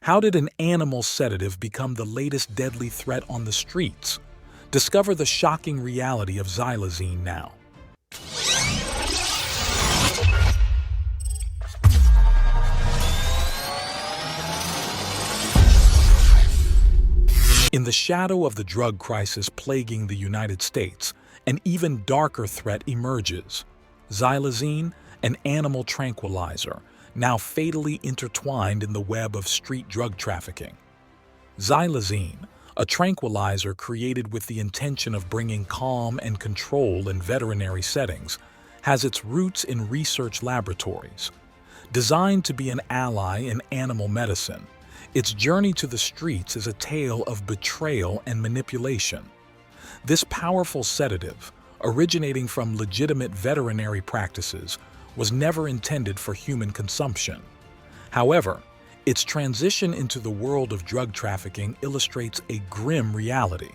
How did an animal sedative become the latest deadly threat on the streets? Discover the shocking reality of xylazine now. In the shadow of the drug crisis plaguing the United States, an even darker threat emerges. Xylazine, an animal tranquilizer, now fatally intertwined in the web of street drug trafficking. Xylazine, a tranquilizer created with the intention of bringing calm and control in veterinary settings, has its roots in research laboratories. Designed to be an ally in animal medicine, its journey to the streets is a tale of betrayal and manipulation. This powerful sedative, originating from legitimate veterinary practices, was never intended for human consumption. However, its transition into the world of drug trafficking illustrates a grim reality.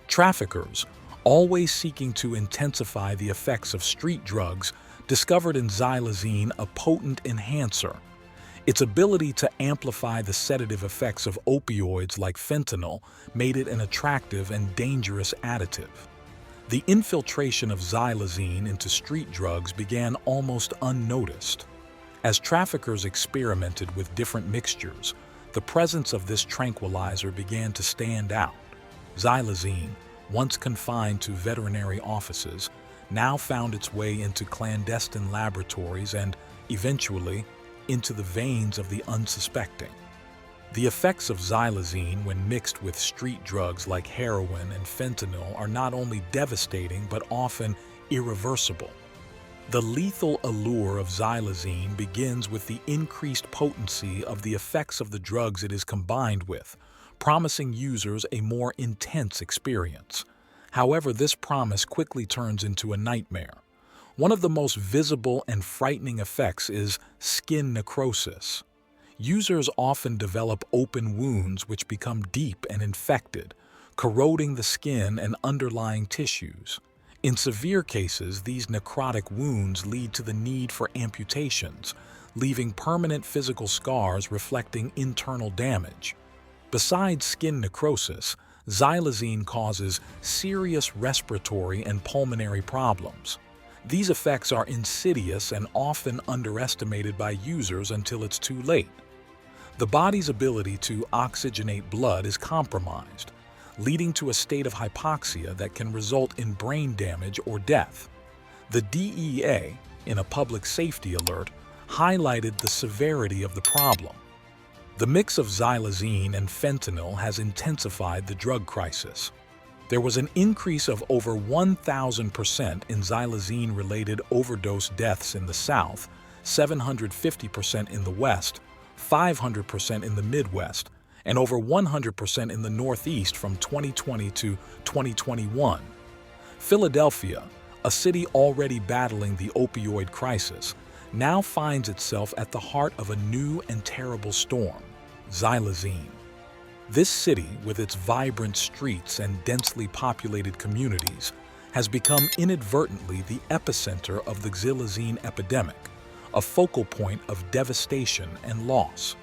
Traffickers, always seeking to intensify the effects of street drugs, discovered in xylazine a potent enhancer. Its ability to amplify the sedative effects of opioids like fentanyl made it an attractive and dangerous additive. The infiltration of xylazine into street drugs began almost unnoticed. As traffickers experimented with different mixtures, the presence of this tranquilizer began to stand out. Xylazine, once confined to veterinary offices, now found its way into clandestine laboratories and, eventually, into the veins of the unsuspecting. The effects of xylazine when mixed with street drugs like heroin and fentanyl are not only devastating but often irreversible. The lethal allure of xylazine begins with the increased potency of the effects of the drugs it is combined with, promising users a more intense experience. However, this promise quickly turns into a nightmare. One of the most visible and frightening effects is skin necrosis. Users often develop open wounds which become deep and infected, corroding the skin and underlying tissues. In severe cases, these necrotic wounds lead to the need for amputations, leaving permanent physical scars reflecting internal damage. Besides skin necrosis, xylazine causes serious respiratory and pulmonary problems. These effects are insidious and often underestimated by users until it's too late. The body's ability to oxygenate blood is compromised, leading to a state of hypoxia that can result in brain damage or death. The DEA, in a public safety alert, highlighted the severity of the problem. The mix of xylazine and fentanyl has intensified the drug crisis. There was an increase of over 1,000% in xylazine-related overdose deaths in the South, 750% in the West, 500% in the Midwest, and over 100% in the Northeast from 2020 to 2021. Philadelphia, a city already battling the opioid crisis, now finds itself at the heart of a new and terrible storm, xylazine. This city, with its vibrant streets and densely populated communities, has become inadvertently the epicenter of the xylazine epidemic, a focal point of devastation and loss.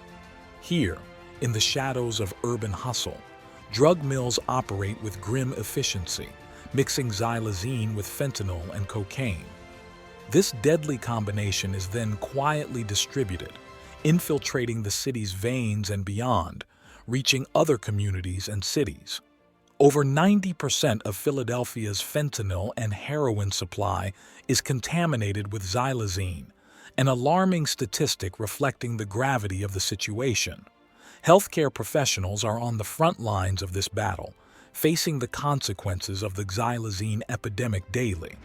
Here, in the shadows of urban hustle, drug mills operate with grim efficiency, mixing xylazine with fentanyl and cocaine. This deadly combination is then quietly distributed, infiltrating the city's veins and beyond, reaching other communities and cities. Over 90% of Philadelphia's fentanyl and heroin supply is contaminated with xylazine, an alarming statistic reflecting the gravity of the situation. Healthcare professionals are on the front lines of this battle, facing the consequences of the xylazine epidemic daily.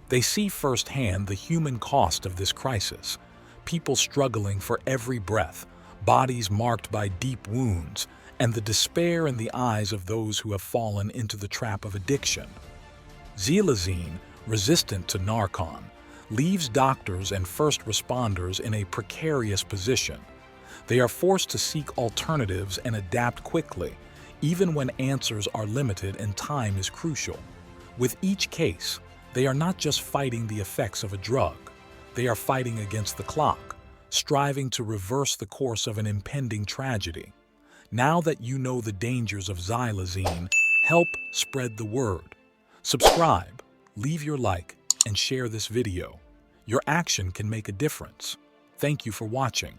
They see firsthand the human cost of this crisis, people struggling for every breath, bodies marked by deep wounds, and the despair in the eyes of those who have fallen into the trap of addiction. Xylazine, resistant to Narcan, leaves doctors and first responders in a precarious position. They are forced to seek alternatives and adapt quickly, even when answers are limited and time is crucial. With each case, they are not just fighting the effects of a drug, they are fighting against the clock, striving to reverse the course of an impending tragedy. Now that you know the dangers of xylazine, help spread the word. Subscribe, leave your like, and share this video. Your action can make a difference. Thank you for watching.